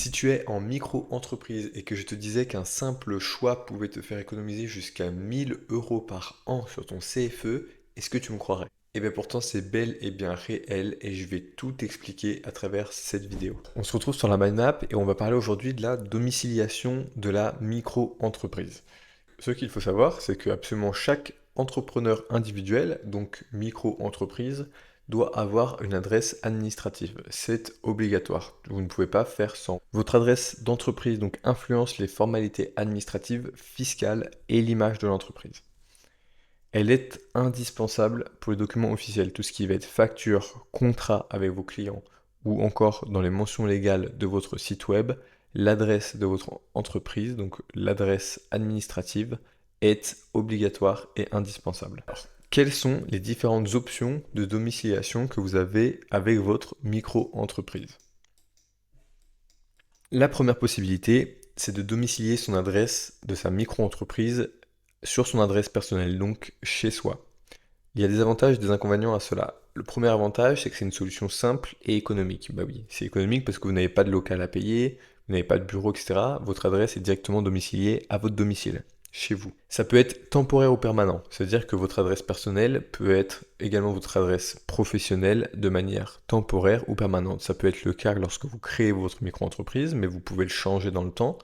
Si tu es en micro-entreprise et que je te disais qu'un simple choix pouvait te faire économiser jusqu'à 1 000 € par an sur ton CFE, est-ce que tu me croirais? Et bien pourtant c'est bel et bien réel et je vais tout expliquer à travers cette vidéo. On se retrouve sur la mind map et on va parler aujourd'hui de la domiciliation de la micro-entreprise. Ce qu'il faut savoir, c'est que absolument chaque entrepreneur individuel, donc micro-entreprise, doit avoir une adresse administrative. C'est obligatoire. Vous ne pouvez pas faire sans. Votre adresse d'entreprise donc influence les formalités administratives, fiscales et l'image de l'entreprise. Elle est indispensable pour les documents officiels, tout ce qui va être facture, contrat avec vos clients ou encore dans les mentions légales de votre site web, l'adresse de votre entreprise, donc l'adresse administrative, est obligatoire et indispensable. Alors, quelles sont les différentes options de domiciliation que vous avez avec votre micro-entreprise? La première possibilité, c'est de domicilier son adresse de sa micro-entreprise sur son adresse personnelle, donc chez soi. Il y a des avantages et des inconvénients à cela. Le premier avantage, c'est que c'est une solution simple et économique. Bah oui, c'est économique parce que vous n'avez pas de local à payer, vous n'avez pas de bureau, etc. Votre adresse est directement domiciliée à votre domicile, chez vous. Ça peut être temporaire ou permanent, c'est-à-dire que votre adresse personnelle peut être également votre adresse professionnelle de manière temporaire ou permanente. Ça peut être le cas lorsque vous créez votre micro-entreprise, mais vous pouvez le changer dans le temps.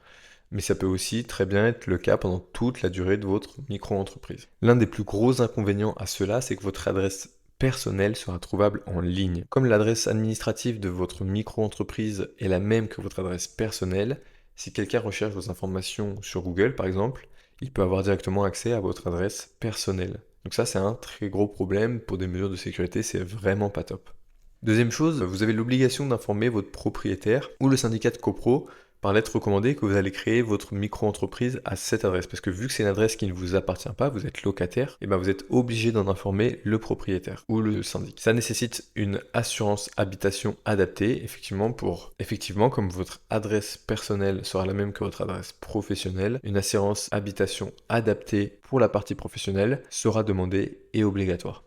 Mais ça peut aussi très bien être le cas pendant toute la durée de votre micro-entreprise. L'un des plus gros inconvénients à cela, c'est que votre adresse personnelle sera trouvable en ligne. Comme l'adresse administrative de votre micro-entreprise est la même que votre adresse personnelle, si quelqu'un recherche vos informations sur Google par exemple, il peut avoir directement accès à votre adresse personnelle. Donc ça, c'est un très gros problème. Pour des mesures de sécurité, c'est vraiment pas top. Deuxième chose, vous avez l'obligation d'informer votre propriétaire ou le syndicat de copro par lettre recommandée que vous allez créer votre micro-entreprise à cette adresse. Parce que vu que c'est une adresse qui ne vous appartient pas, vous êtes locataire, et ben vous êtes obligé d'en informer le propriétaire ou le syndic. Ça nécessite une assurance habitation adaptée, effectivement, comme votre adresse personnelle sera la même que votre adresse professionnelle, une assurance habitation adaptée pour la partie professionnelle sera demandée et obligatoire.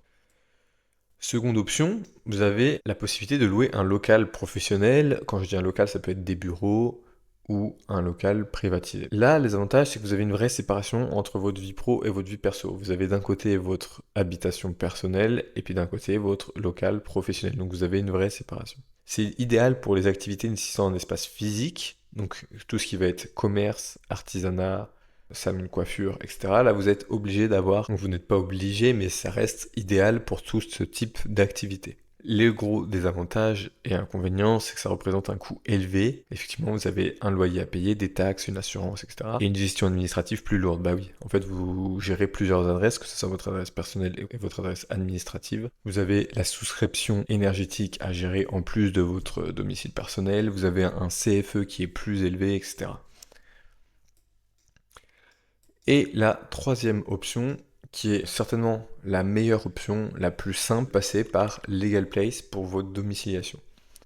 Seconde option, vous avez la possibilité de louer un local professionnel. Quand je dis un local, ça peut être des bureaux ou un local privatisé. Là, les avantages, c'est que vous avez une vraie séparation entre votre vie pro et votre vie perso. Vous avez d'un côté votre habitation personnelle et puis d'un côté votre local professionnel. Donc vous avez une vraie séparation. C'est idéal pour les activités nécessitant un espace physique, donc tout ce qui va être commerce, artisanat, salon de coiffure, etc. Là, vous êtes obligé d'avoir, donc vous n'êtes pas obligé, mais ça reste idéal pour tout ce type d'activité. Les gros désavantages et inconvénients, c'est que ça représente un coût élevé. Effectivement, vous avez un loyer à payer, des taxes, une assurance, etc. Et une gestion administrative plus lourde. Bah oui, en fait, vous gérez plusieurs adresses, que ce soit votre adresse personnelle et votre adresse administrative. Vous avez la souscription énergétique à gérer en plus de votre domicile personnel. Vous avez un CFE qui est plus élevé, etc. Et la troisième option, qui est certainement la meilleure option, la plus simple, passer par Legal Place pour votre domiciliation.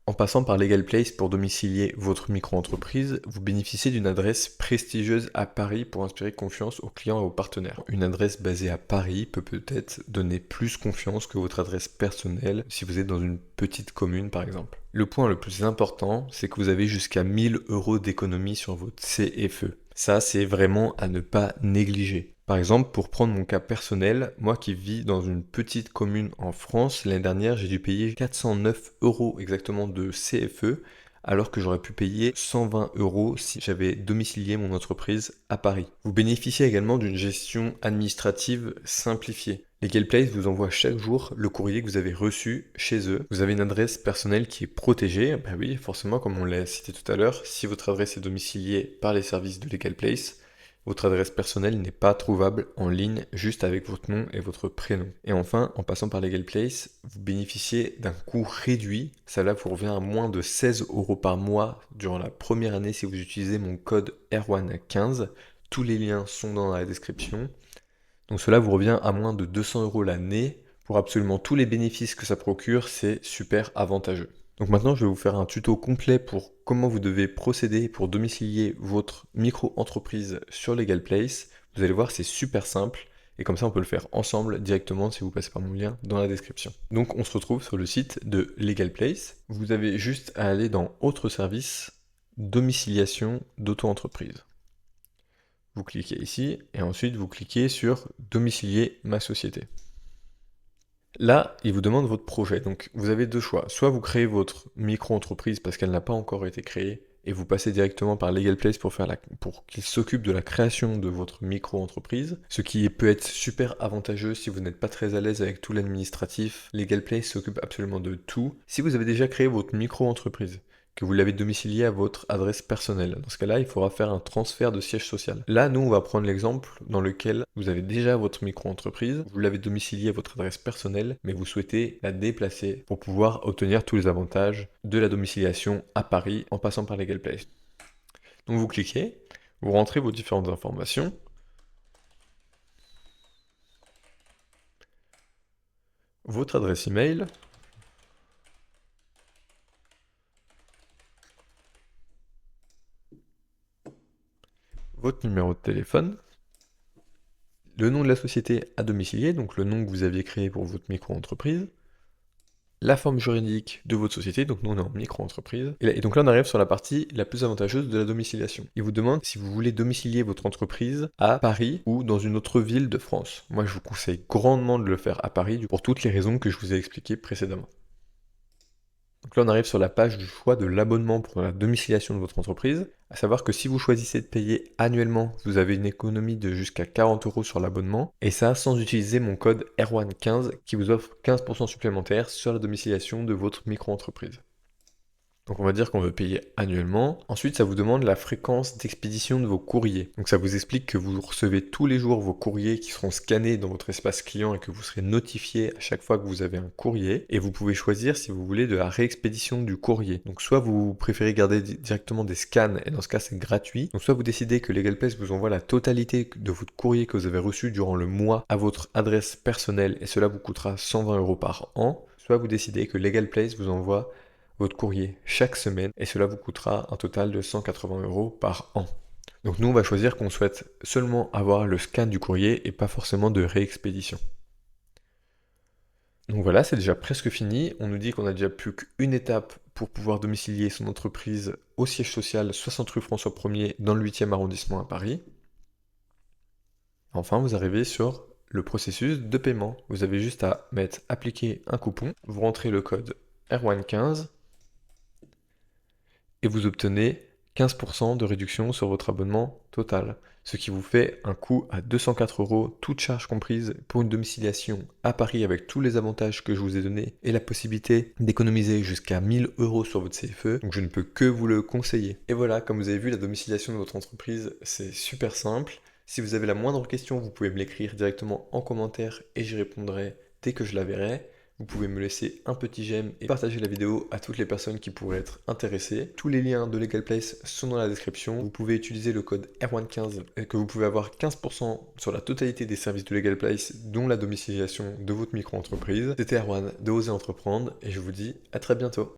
En passant par Legal Place pour domicilier votre micro-entreprise, vous bénéficiez d'une adresse prestigieuse à Paris pour inspirer confiance aux clients et aux partenaires. Une adresse basée à Paris peut peut-être donner plus confiance que votre adresse personnelle si vous êtes dans une petite commune par exemple. Le point le plus important, c'est que vous avez jusqu'à 1 000 € d'économie sur votre CFE. Ça, c'est vraiment à ne pas négliger. Par exemple, pour prendre mon cas personnel, moi qui vis dans une petite commune en France, l'année dernière, j'ai dû payer 409 € exactement de CFE, alors que j'aurais pu payer 120 € si j'avais domicilié mon entreprise à Paris. Vous bénéficiez également d'une gestion administrative simplifiée. Legal Place vous envoie chaque jour le courrier que vous avez reçu chez eux. Vous avez une adresse personnelle qui est protégée. Bah oui, forcément, comme on l'a cité tout à l'heure, si votre adresse est domiciliée par les services de Legal Place, votre adresse personnelle n'est pas trouvable en ligne juste avec votre nom et votre prénom. Et enfin, en passant par Legal Place, vous bénéficiez d'un coût réduit. Ça là vous revient à moins de 16 € par mois durant la première année si vous utilisez mon code R115. Tous les liens sont dans la description. Donc cela vous revient à moins de 200 € l'année. Pour absolument tous les bénéfices que ça procure, c'est super avantageux. Donc maintenant, je vais vous faire un tuto complet pour comment vous devez procéder pour domicilier votre micro-entreprise sur Legal Place. Vous allez voir, c'est super simple. Et comme ça, on peut le faire ensemble directement si vous passez par mon lien dans la description. Donc on se retrouve sur le site de Legal Place. Vous avez juste à aller dans Autres services domiciliation d'auto-entreprise. Vous cliquez ici et ensuite vous cliquez sur domicilier ma société. Là, il vous demande votre projet. Donc vous avez deux choix. Soit vous créez votre micro-entreprise parce qu'elle n'a pas encore été créée et vous passez directement par LegalPlace pour qu'il s'occupe de la création de votre micro-entreprise, ce qui peut être super avantageux si vous n'êtes pas très à l'aise avec tout l'administratif. LegalPlace s'occupe absolument de tout. Si vous avez déjà créé votre micro-entreprise, que vous l'avez domicilié à votre adresse personnelle. Dans ce cas-là, il faudra faire un transfert de siège social. Là, nous, on va prendre l'exemple dans lequel vous avez déjà votre micro-entreprise, vous l'avez domicilié à votre adresse personnelle, mais vous souhaitez la déplacer pour pouvoir obtenir tous les avantages de la domiciliation à Paris en passant par LegalPlace. Donc vous cliquez, vous rentrez vos différentes informations, votre adresse email, votre numéro de téléphone, le nom de la société à domicilier, donc le nom que vous aviez créé pour votre micro-entreprise, la forme juridique de votre société, donc nous on est en micro-entreprise, et donc là on arrive sur la partie la plus avantageuse de la domiciliation. Il vous demande si vous voulez domicilier votre entreprise à Paris ou dans une autre ville de France. Moi je vous conseille grandement de le faire à Paris pour toutes les raisons que je vous ai expliquées précédemment. Donc là, on arrive sur la page du choix de l'abonnement pour la domiciliation de votre entreprise. À savoir que si vous choisissez de payer annuellement, vous avez une économie de jusqu'à 40 € sur l'abonnement. Et ça, sans utiliser mon code R115 qui vous offre 15% supplémentaire sur la domiciliation de votre micro-entreprise. Donc on va dire qu'on veut payer annuellement. Ensuite, ça vous demande la fréquence d'expédition de vos courriers. Donc ça vous explique que vous recevez tous les jours vos courriers qui seront scannés dans votre espace client et que vous serez notifié à chaque fois que vous avez un courrier. Et vous pouvez choisir si vous voulez de la réexpédition du courrier. Donc soit vous préférez garder directement des scans et dans ce cas c'est gratuit. Donc soit vous décidez que LegalPlace vous envoie la totalité de votre courrier que vous avez reçu durant le mois à votre adresse personnelle et cela vous coûtera 120 € par an. Soit vous décidez que LegalPlace vous envoie votre courrier chaque semaine et cela vous coûtera un total de 180 € par an. Donc nous on va choisir qu'on souhaite seulement avoir le scan du courrier et pas forcément de réexpédition. Donc voilà, c'est déjà presque fini. On nous dit qu'on a déjà plus qu'une étape pour pouvoir domicilier son entreprise au siège social 60 rue François 1er dans le 8e arrondissement à Paris. Enfin, vous arrivez sur le processus de paiement. Vous avez juste à mettre appliquer un coupon, vous rentrez le code R115 et vous obtenez 15% de réduction sur votre abonnement total, ce qui vous fait un coût à 204 €, toutes charges comprises, pour une domiciliation à Paris avec tous les avantages que je vous ai donnés et la possibilité d'économiser jusqu'à 1000 € sur votre CFE, donc je ne peux que vous le conseiller. Et voilà, comme vous avez vu, la domiciliation de votre entreprise, c'est super simple. Si vous avez la moindre question, vous pouvez me l'écrire directement en commentaire et j'y répondrai dès que je la verrai. Vous pouvez me laisser un petit j'aime et partager la vidéo à toutes les personnes qui pourraient être intéressées. Tous les liens de LegalPlace sont dans la description. Vous pouvez utiliser le code R115 et que vous pouvez avoir 15% sur la totalité des services de LegalPlace, dont la domiciliation de votre micro-entreprise. C'était Erwan de Oser Entreprendre et je vous dis à très bientôt.